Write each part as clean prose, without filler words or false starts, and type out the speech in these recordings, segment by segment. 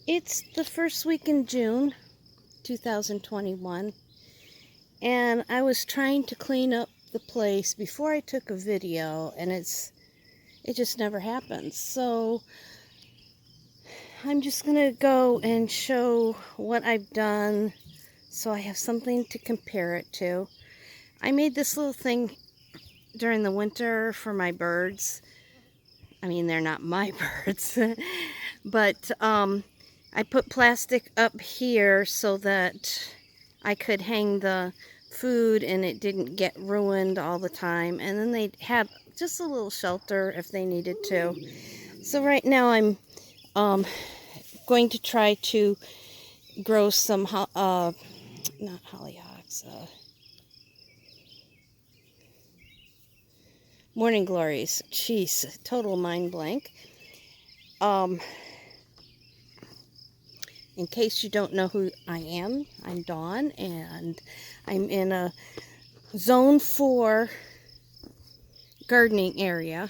It's the first week in June 2021, and I was trying to clean up the place before I took a video, and it just never happens. So I'm just gonna go and show what I've done so I have something to compare it to. I made this little thing during the winter for my birds. I mean, they're not my birds, but I put plastic up here so that I could hang the food and it didn't get ruined all the time. And then they had just a little shelter if they needed to. So right now I'm going to try to grow some, not hollyhocks, morning glories. Jeez, total mind blank. In case you don't know who I am, I'm Dawn, and I'm in a Zone 4 gardening area.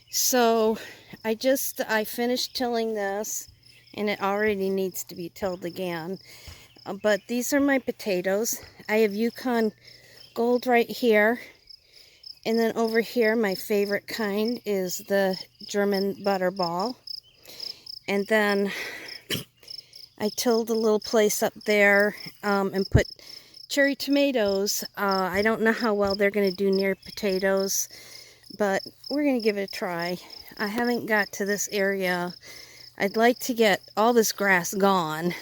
So I finished tilling this, and it already needs to be tilled again. But these are my potatoes. I have Yukon Gold right here. And then over here, my favorite kind is the German Butterball. And then I tilled a little place up there and put cherry tomatoes. I don't know how well they're going to do near potatoes, but we're going to give it a try. I haven't got to this area. I'd like to get all this grass gone,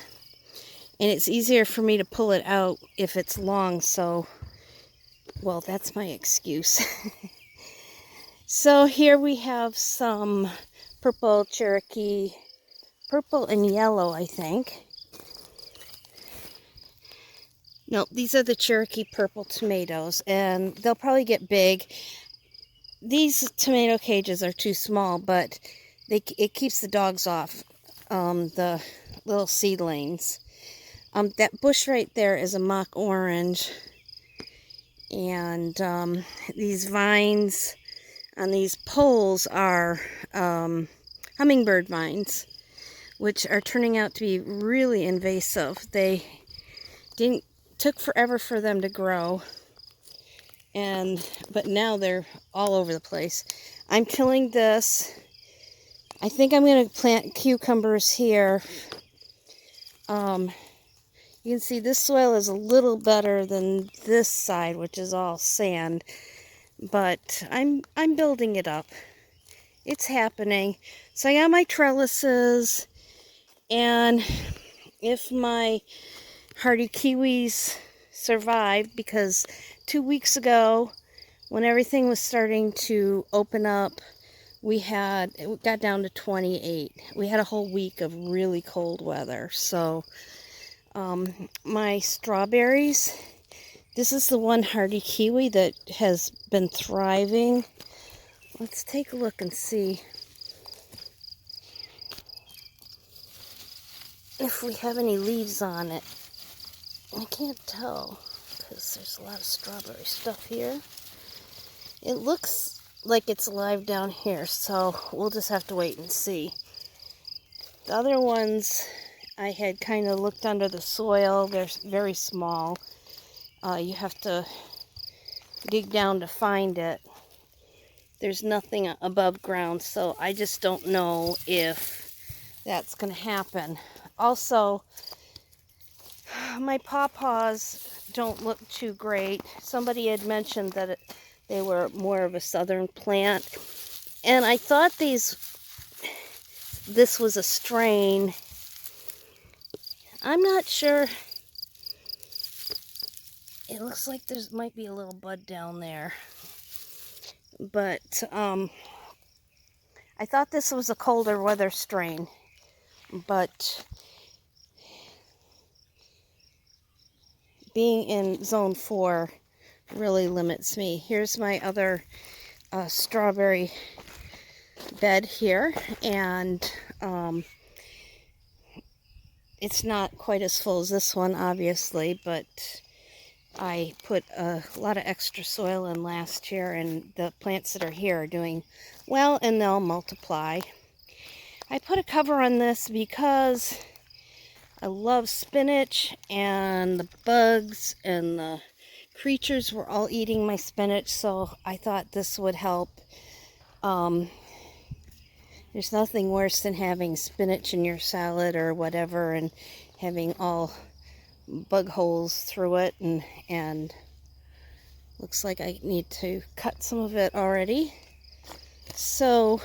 and it's easier for me to pull it out if it's long, so, well, that's my excuse. So here we have some purple Cherokee, purple and yellow, I think. No, these are the Cherokee purple tomatoes, and they'll probably get big. These tomato cages are too small, but it keeps the dogs off, the little seedlings. That bush right there is a mock orange, and these vines on these poles are hummingbird vines, which are turning out to be really invasive. They took forever for them to grow, but now they're all over the place. I'm tilling this. I think I'm going to plant cucumbers here. You can see this soil is a little better than this side, which is all sand, but I'm building it up. It's happening. So I got my trellises, and if my hardy kiwis survive, because 2 weeks ago when everything was starting to open up, it got down to 28. We had a whole week of really cold weather. So my strawberries, this is the one hardy kiwi that has been thriving. Let's take a look and see if we have any leaves on it. I can't tell because there's a lot of strawberry stuff here. It looks like it's alive down here, so we'll just have to wait and see. The other ones, I had kind of looked under the soil. They're very small. You have to dig down to find it. There's nothing above ground, so I just don't know if that's going to happen. Also, my pawpaws don't look too great. Somebody had mentioned that they were more of a southern plant, and I thought this was a strain. I'm not sure. It looks like there might be a little bud down there, but I thought this was a colder weather strain, but being in zone 4 really limits me. Here's my other strawberry bed here, and it's not quite as full as this one, obviously, but I put a lot of extra soil in last year, and the plants that are here are doing well, and they'll multiply. I put a cover on this because I love spinach, and the bugs and the creatures were all eating my spinach, so I thought this would help. There's nothing worse than having spinach in your salad or whatever and having all bug holes through it, and looks like I need to cut some of it already. So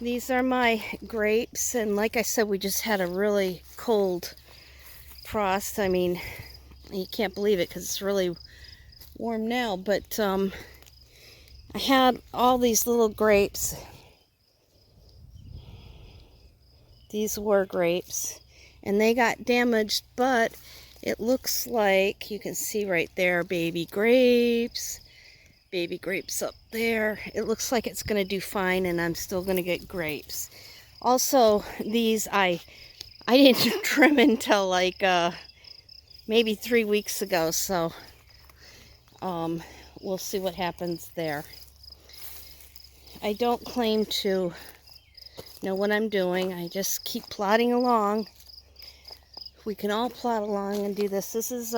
these are my grapes, and like I said, we just had a really cold frost. I mean, you can't believe it because it's really warm now, but I had all these little grapes. These were grapes, and they got damaged, but it looks like you can see right there, baby grapes up there. It looks like it's going to do fine, and I'm still going to get grapes. Also, these I didn't trim until like maybe 3 weeks ago, so we'll see what happens there. I don't claim to know what I'm doing. I just keep plodding along. We can all plod along and do this. This is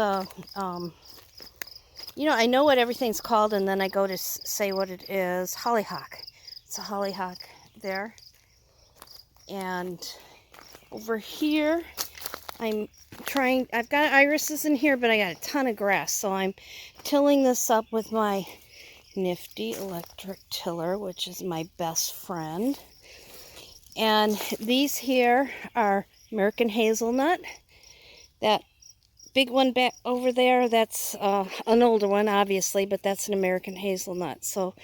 you know, I know what everything's called, and then I go to say what it is. Hollyhock. It's a hollyhock there. And over here, I've got irises in here, but I got a ton of grass, so I'm tilling this up with my nifty electric tiller, which is my best friend. And these here are American hazelnut. That big one back over there, that's an older one, obviously, but that's an American hazelnut. So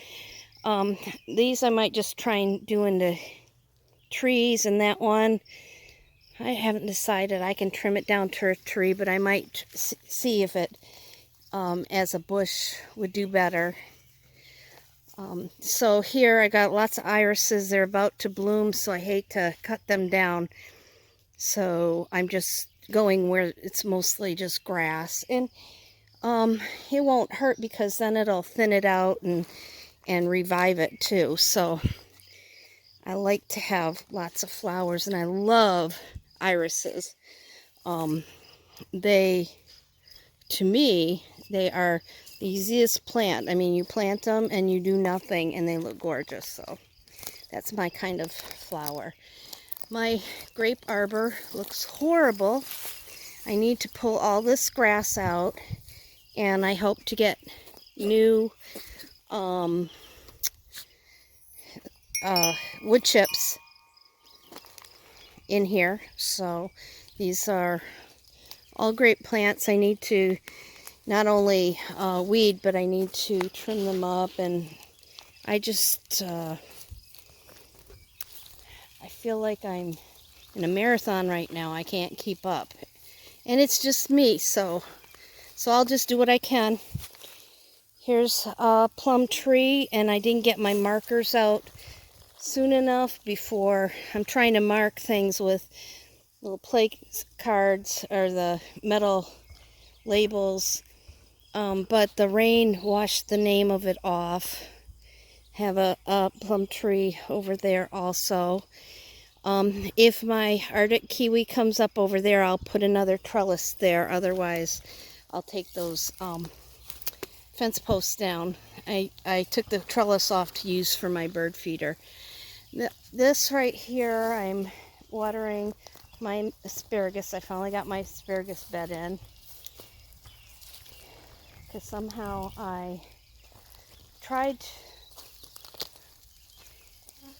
these I might just try and do into trees, and that one, I haven't decided. I can trim it down to a tree, but I might see if it, as a bush, would do better. So here I got lots of irises. They're about to bloom, so I hate to cut them down. So I'm just going where it's mostly just grass, and it won't hurt because then it'll thin it out and revive it too. So I like to have lots of flowers, and I love irises. To me, they are the easiest plant. I mean, you plant them and you do nothing and they look gorgeous. So that's my kind of flower. My grape arbor looks horrible. I need to pull all this grass out, and I hope to get new wood chips in here. So these are all great plants. I need to not only weed, but I need to trim them up, and I just I feel like I'm in a marathon right now. I can't keep up, and it's just me, so I'll just do what I can. Here's a plum tree, and I didn't get my markers out soon enough before. I'm trying to mark things with little play cards or the metal labels, but the rain washed the name of it off. Have a plum tree over there also. If my Arctic kiwi comes up over there, I'll put another trellis there. Otherwise, I'll take those fence posts down. I took the trellis off to use for my bird feeder. This right here, I'm watering my asparagus. I finally got my asparagus bed in, because somehow I tried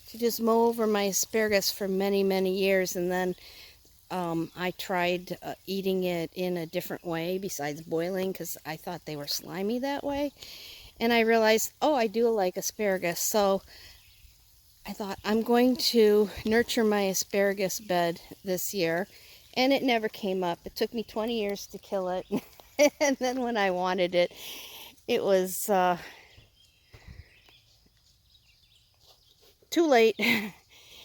to just mow over my asparagus for many, many years, and then I tried eating it in a different way besides boiling, because I thought they were slimy that way, and I realized, oh, I do like asparagus. So I thought, I'm going to nurture my asparagus bed this year, and it never came up. It took me 20 years to kill it, and then when I wanted it, it was too late.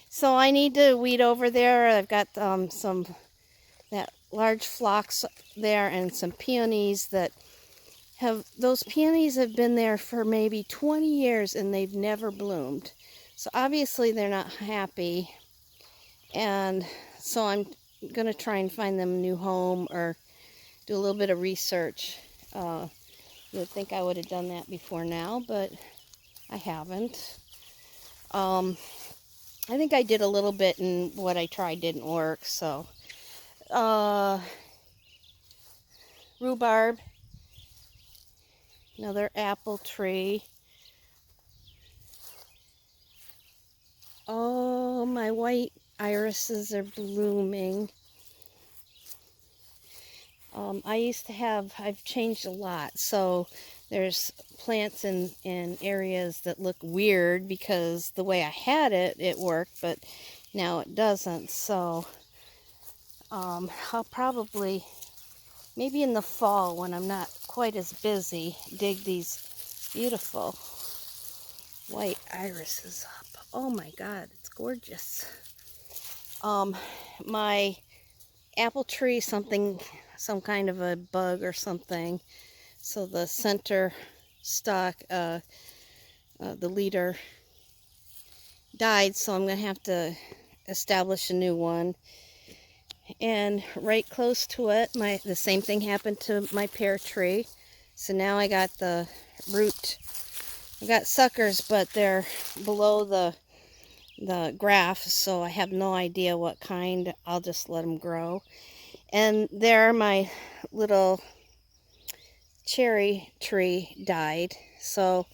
So I need to weed over there. I've got that large phlox there, and some peonies that those peonies have been there for maybe 20 years and they've never bloomed. So obviously they're not happy. And so I'm going to try and find them a new home or do a little bit of research. You would think I would have done that before now, but I haven't. I think I did a little bit, and what I tried didn't work. So, rhubarb, another apple tree. Oh, my white irises are blooming. I used to have, I've changed a lot, so there's plants in areas that look weird because the way I had it, it worked, but now it doesn't. So I'll probably, maybe in the fall when I'm not quite as busy, dig these beautiful white irises up. Oh my God, it's gorgeous. My apple tree, some kind of a bug or something. So the center stalk, the leader died, so I'm going to have to establish a new one. And right close to it, the same thing happened to my pear tree. So now I got the root. I got suckers, but they're below the graft, so I have no idea what kind. I'll just let them grow. And there, my little cherry tree died. So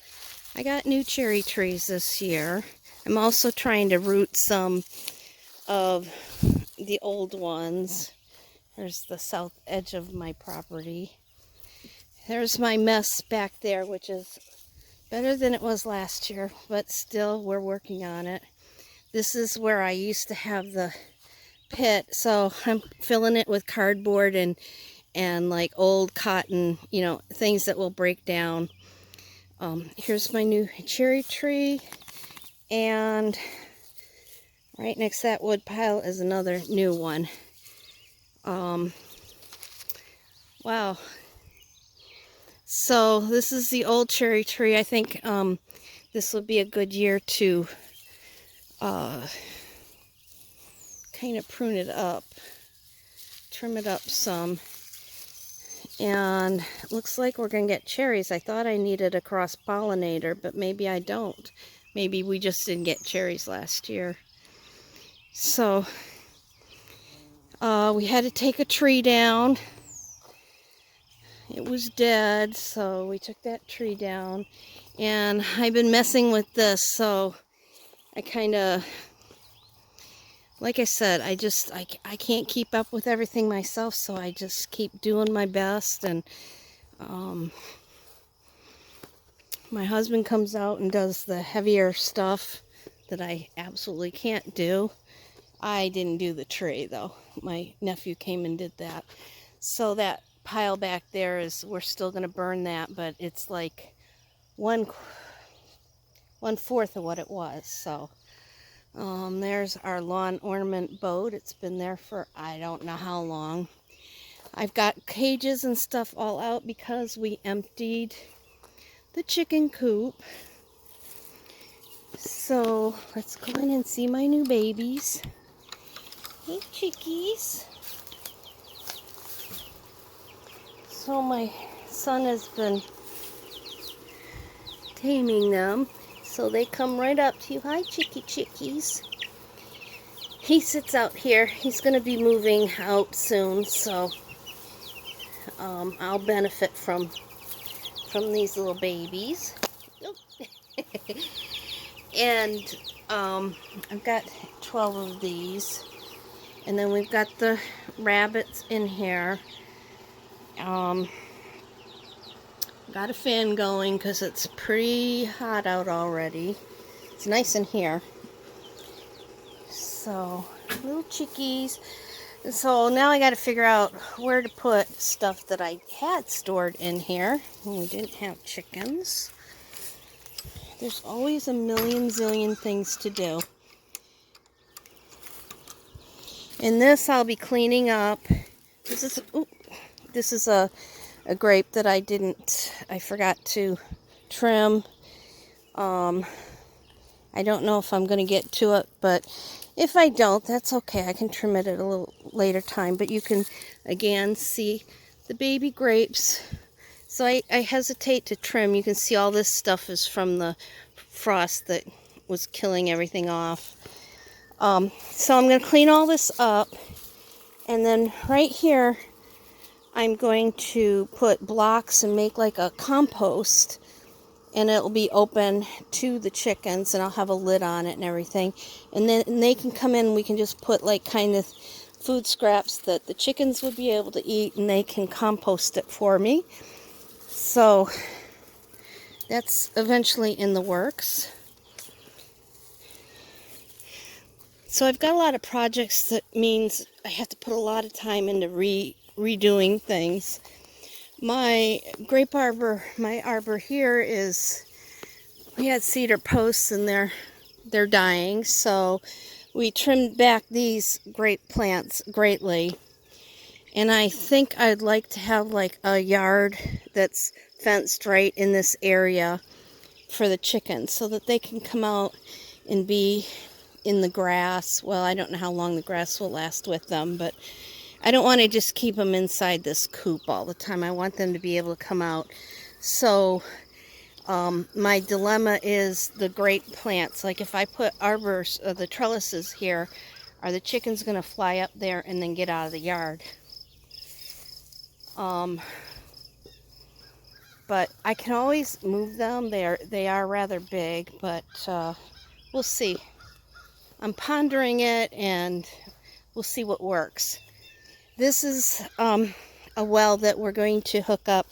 I got new cherry trees this year. I'm also trying to root some of the old ones. There's the south edge of my property. There's my mess back there, which is better than it was last year, but still we're working on it. This is where I used to have the pit, so I'm filling it with cardboard and like old cotton, you know, things that will break down. Here's my new cherry tree, and right next to that wood pile is another new one. Wow. So this is the old cherry tree. I think this will be a good year to kind of prune it up, trim it up some. And it looks like we're going to get cherries. I thought I needed a cross-pollinator, but maybe I don't. Maybe we just didn't get cherries last year. So we had to take a tree down. It was dead, so we took that tree down. And I've been messing with this, so I kind of, like I said, I can't keep up with everything myself, so I just keep doing my best. And my husband comes out and does the heavier stuff that I absolutely can't do. I didn't do the tree, though. My nephew came and did that. So that pile back there is, we're still going to burn that, but it's like 1/4 of what it was. So there's our lawn ornament boat. It's been there for I don't know how long. I've got cages and stuff all out because we emptied the chicken coop. So let's go in and see my new babies. Hey, chickies. So my son has been taming them, so they come right up to you. Hi, chickies. He sits out here. He's going to be moving out soon, so I'll benefit from these little babies. And I've got 12 of these, and then we've got the rabbits in here. Got a fan going because it's pretty hot out already. It's nice in here. So, little chickies. So now I got to figure out where to put stuff that I had stored in here when we didn't have chickens. There's always a million zillion things to do. And this I'll be cleaning up. This is a grape that I forgot to trim. I don't know if I'm going to get to it, but If I don't, that's okay. I can trim it at a little later time. But you can, again, see the baby grapes. So I hesitate to trim. You can see all this stuff is from the frost that was killing everything off. So I'm going to clean all this up. And then right here, I'm going to put blocks and make like a compost. And it'll be open to the chickens, and I'll have a lid on it and everything. And then they can come in, and we can just put like kind of food scraps that the chickens would be able to eat, and they can compost it for me. So that's eventually in the works. So I've got a lot of projects that means I have to put a lot of time into redoing things. My grape arbor, my arbor here is, we had cedar posts and they're dying, so we trimmed back these grape plants greatly. And I think I'd like to have like a yard that's fenced right in this area for the chickens so that they can come out and be in the grass. Well, I don't know how long the grass will last with them, but I don't want to just keep them inside this coop all the time. I want them to be able to come out. So my dilemma is the grape plants. Like if I put arbors, the trellises here, are the chickens going to fly up there and then get out of the yard? But I can always move them. They are rather big, but we'll see. I'm pondering it, and we'll see what works. This is a well that we're going to hook up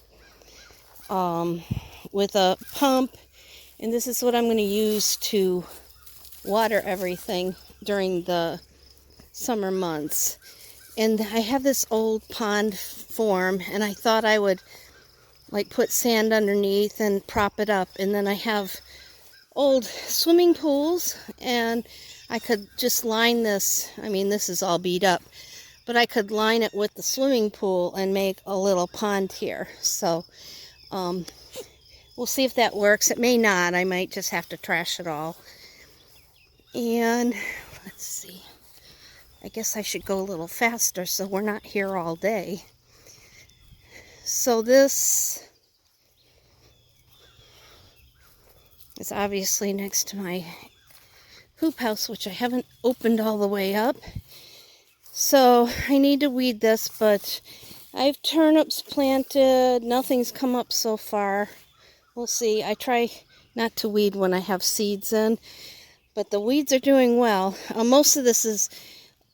with a pump, and this is what I'm going to use to water everything during the summer months. And I have this old pond form, and I thought I would like put sand underneath and prop it up, and then I have old swimming pools, and I could just line this. I mean, this is all beat up, but I could line it with the swimming pool and make a little pond here. So we'll see if that works. It may not. I might just have to trash it all. And let's see. I guess I should go a little faster so we're not here all day. So this is obviously next to my hoop house, which I haven't opened all the way up. So I need to weed this, but I have turnips planted. Nothing's come up so far. We'll see. I try not to weed when I have seeds in, but the weeds are doing well. Most of this is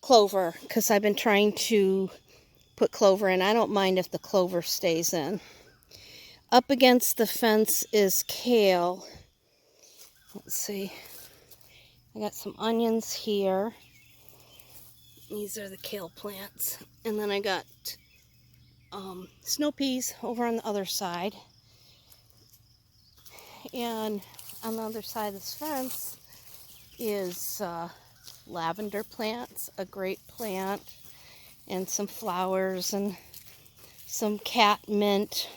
clover, because I've been trying to put clover in. I don't mind if the clover stays in. Up against the fence is kale. Let's see. I got some onions here. These are the kale plants. And then I got snow peas over on the other side. And on the other side of this fence is lavender plants, a great plant, and some flowers and some cat mint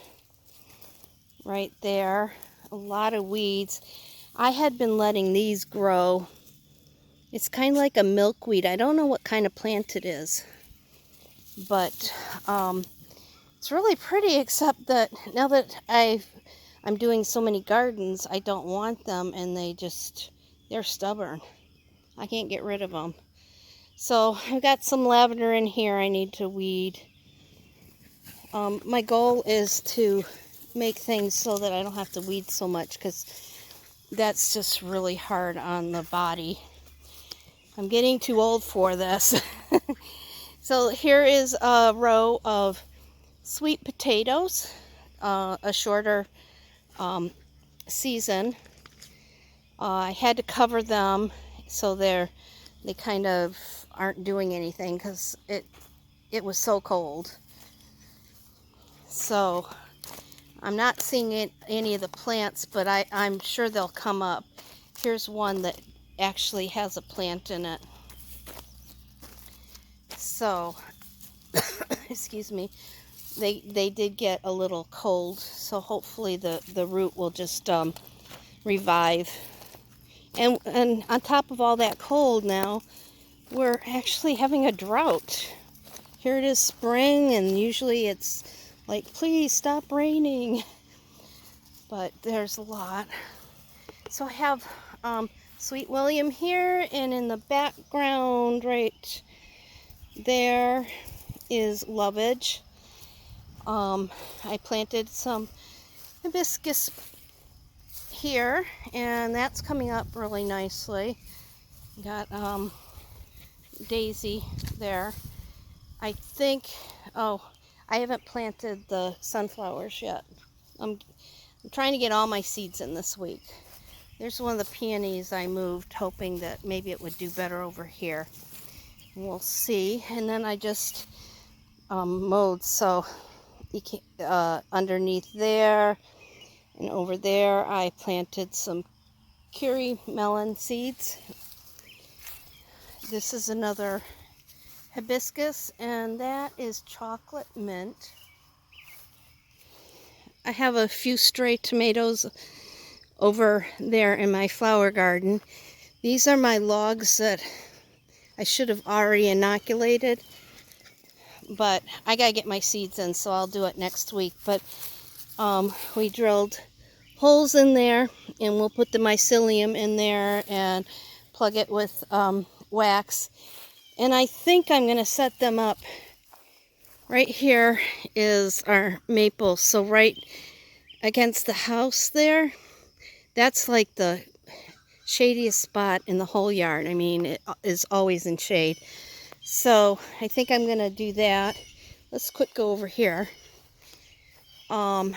right there. A lot of weeds. I had been letting these grow. It's kind of like a milkweed. I don't know what kind of plant it is, but it's really pretty, except that now that I'm doing so many gardens, I don't want them, and they're stubborn. I can't get rid of them. So I've got some lavender in here I need to weed. My goal is to make things so that I don't have to weed so much, because that's just really hard on the body. I'm getting too old for this. So here is a row of sweet potatoes, a shorter season. I had to cover them so they kind of aren't doing anything, because it was so cold. So I'm not seeing any of the plants, but I'm sure they'll come up. Here's one that actually has a plant in it. So, excuse me, they did get a little cold, so hopefully the root will just revive. And on top of all that cold now, we're actually having a drought. Here it is spring, and usually it's like, please stop raining. But there's a lot. So I have Sweet William here, and in the background right there is lovage. I planted some hibiscus here, and that's coming up really nicely. Got daisy there. I think, oh, I haven't planted the sunflowers yet. I'm trying to get all my seeds in this week. There's one of the peonies I moved, hoping that maybe it would do better over here. We'll see. And then I just mowed, so you can, underneath there and over there I planted some curry melon seeds. This is another hibiscus, and that is chocolate mint. I have a few stray tomatoes over there in my flower garden. These are my logs that I should have already inoculated, but I gotta get my seeds in, so I'll do it next week. But we drilled holes in there, and we'll put the mycelium in there and plug it with wax. And I think I'm gonna set them up. Right here is our maple, so right against the house there, that's like the shadiest spot in the whole yard. I mean, it is always in shade. So I think I'm gonna do that. Let's quick go over here. I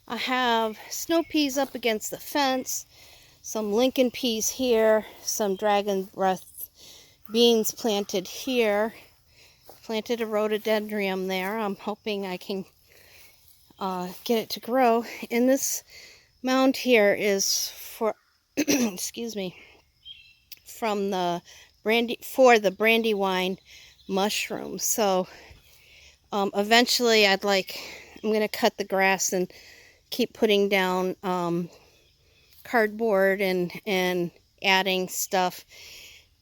have snow peas up against the fence, some Lincoln peas here, some dragon breath beans planted here. Planted a rhododendron there. I'm hoping I can get it to grow. And this mound here is for, excuse me, from the brandywine mushrooms. So eventually I'm going to cut the grass and keep putting down cardboard and adding stuff.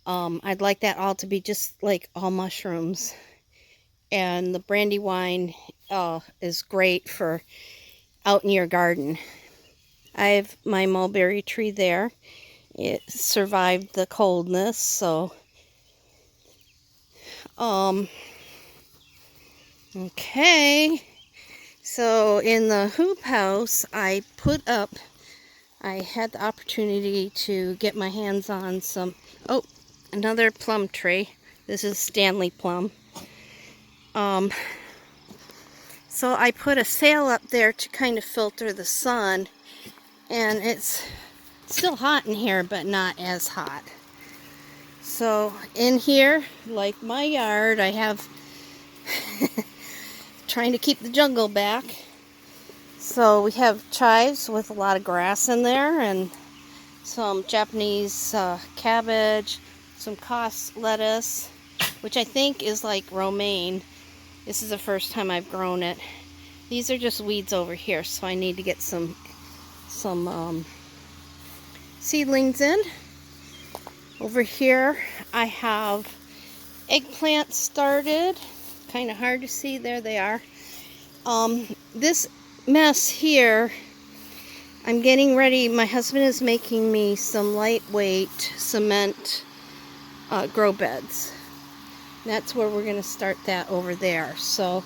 I'd like that all to be just like all mushrooms. And the brandywine is great for out in your garden. I have my mulberry tree there. It survived the coldness, so okay. So in the hoop house, I had the opportunity to get my hands on some, another plum tree. This is Stanley plum. So I put a sail up there to kind of filter the sun, and it's still hot in here, but not as hot. So in here, like my yard, I have trying to keep the jungle back. So we have chives with a lot of grass in there, and some Japanese cabbage, some cos lettuce, which I think is like romaine. This is the first time I've grown it. These are just weeds over here, so I need to get some seedlings in. Over here I have eggplants started. Kind of hard to see. There they are. This mess here, I'm getting ready. My husband is making me some lightweight cement grow beds. That's where we're going to start that over there. So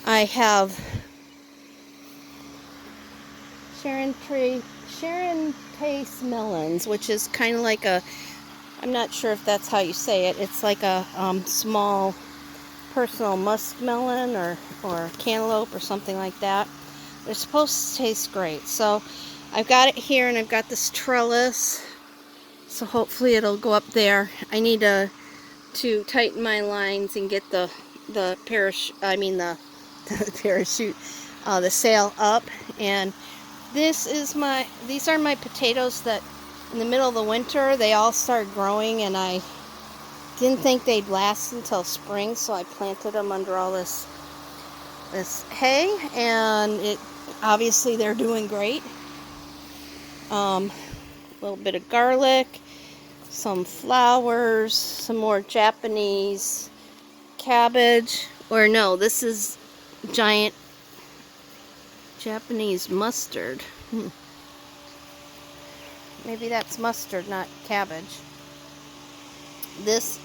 I have Sharon Pace melons, which is kind of like a, I'm not sure if that's how you say it. It's like a small personal muskmelon or cantaloupe or something like that. They're supposed to taste great. So I've got it here, and I've got this trellis. So hopefully it'll go up there. I need to tighten my lines and get the parachute, the sail up. And these are my potatoes that in the middle of the winter they all started growing, and I didn't think they'd last until spring, so I planted them under all this hay, and obviously they're doing great. A little bit of garlic, some flowers, some more Japanese cabbage. Or no, this is giant Japanese mustard. Maybe that's mustard, not cabbage. This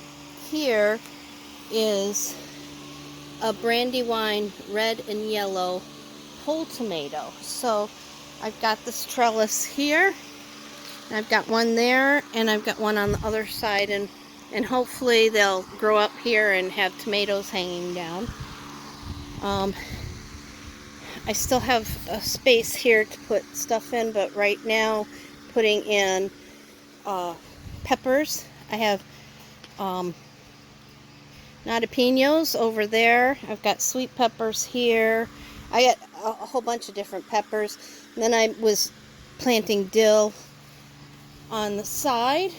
here is a Brandywine red and yellow whole tomato. So I've got this trellis here, and I've got one there, and I've got one on the other side, and hopefully they'll grow up here and have tomatoes hanging down. I still have a space here to put stuff in, but right now putting in peppers. I have jalapenos over there. I've got sweet peppers here. I got a whole bunch of different peppers. And then I was planting dill on the side.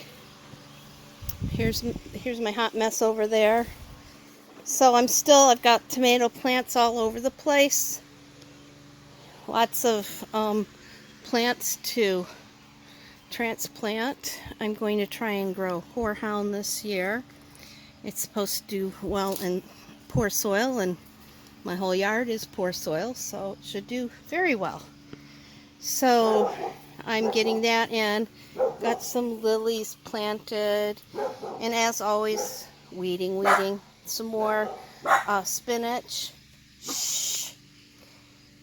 Here's my hot mess over there. So I've got tomato plants all over the place. Lots of plants to transplant. I'm going to try and grow horehound this year. It's supposed to do well in poor soil, and my whole yard is poor soil, so it should do very well. So I'm getting that in. Got some lilies planted, and as always, weeding. Some more spinach,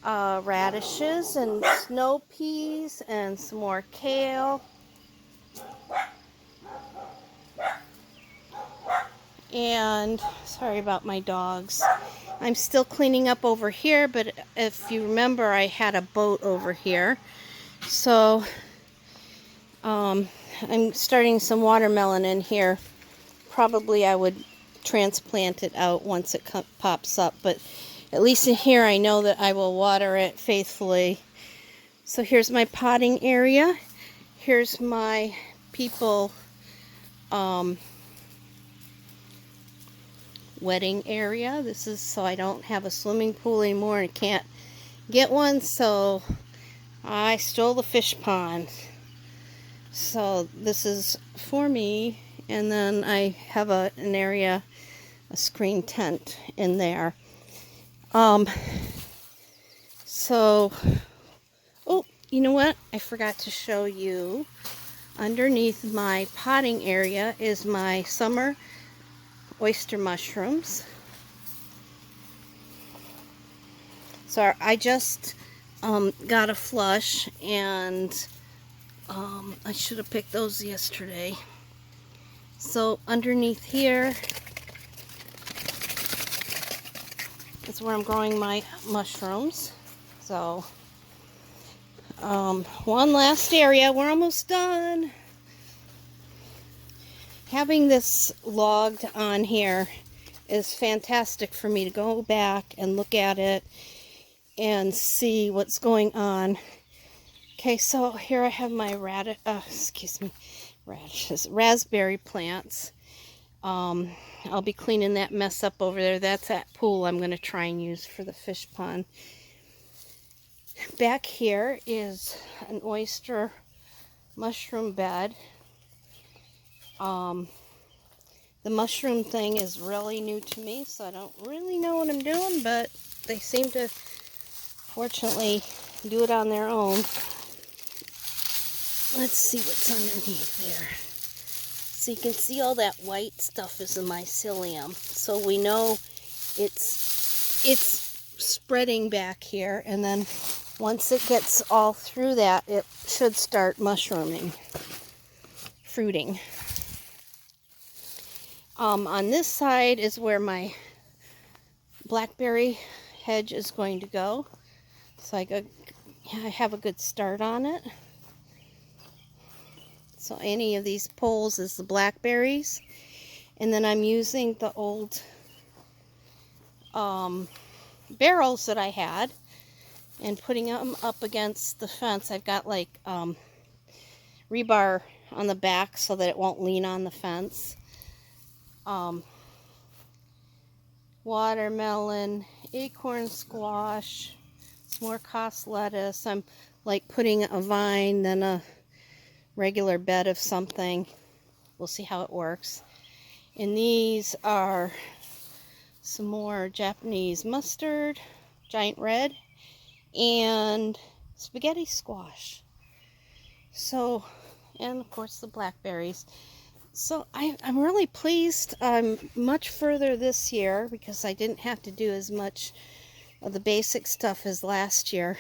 radishes and snow peas, and some more kale. And sorry about my dogs. I'm still cleaning up over here, but if you remember, I had a boat over here. So I'm starting some watermelon in here. Probably I would transplant it out once it pops up, but at least in here I know that I will water it faithfully. So here's my potting area. Here's my people wedding area. This is so I don't have a swimming pool anymore and can't get one, so I stole the fish pond. So this is for me, and then I have an area, a screen tent in there. So, oh, you know what? I forgot to show you. Underneath my potting area is my summer oyster mushrooms. So I just got a flush, and I should have picked those yesterday. So underneath here is where I'm growing my mushrooms. So one last area, we're almost done. Having this logged on here is fantastic for me to go back and look at it and see what's going on. Okay, so here I have my raspberry plants. I'll be cleaning that mess up over there. That's that pool I'm going to try and use for the fish pond. Back here is an oyster mushroom bed. The mushroom thing is really new to me, so I don't really know what I'm doing, but they seem to fortunately do it on their own. Let's see what's underneath there. So you can see all that white stuff is a mycelium. So we know it's spreading back here, and then once it gets all through that, it should start mushrooming, fruiting. On this side is where my blackberry hedge is going to go. So I have a good start on it. So any of these poles is the blackberries. And then I'm using the old barrels that I had and putting them up against the fence. I've got like rebar on the back so that it won't lean on the fence. Watermelon, acorn squash, some more cost lettuce. I'm like putting a vine, then a regular bed of something. we'll see how it works. And these are some more Japanese mustard, giant red, and spaghetti squash. So, and of course the blackberries. So I'm really pleased. I'm much further this year because I didn't have to do as much of the basic stuff as last year.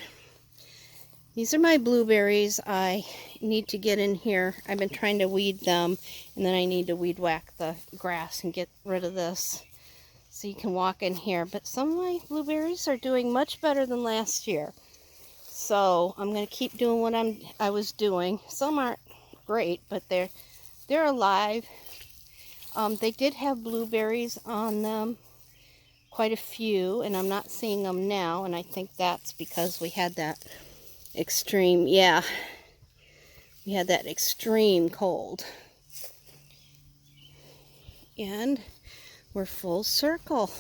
These are my blueberries. I need to get in here. I've been trying to weed them, and then I need to weed whack the grass and get rid of this so you can walk in here. But some of my blueberries are doing much better than last year. So I'm going to keep doing what I was doing. Some aren't great, but they're alive. They did have blueberries on them, quite a few, and I'm not seeing them now, and I think that's because we had that extreme, we had that extreme cold. And we're full circle.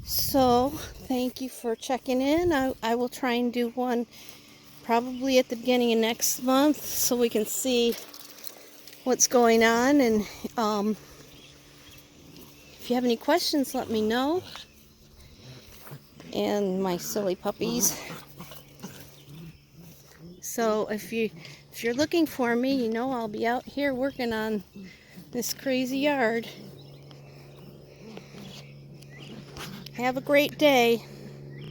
So thank you for checking in. I will try and do one probably at the beginning of next month so we can see what's going on. And if you have any questions, let me know. And my silly puppies. So if you're looking for me, you know I'll be out here working on this crazy yard. Have a great day.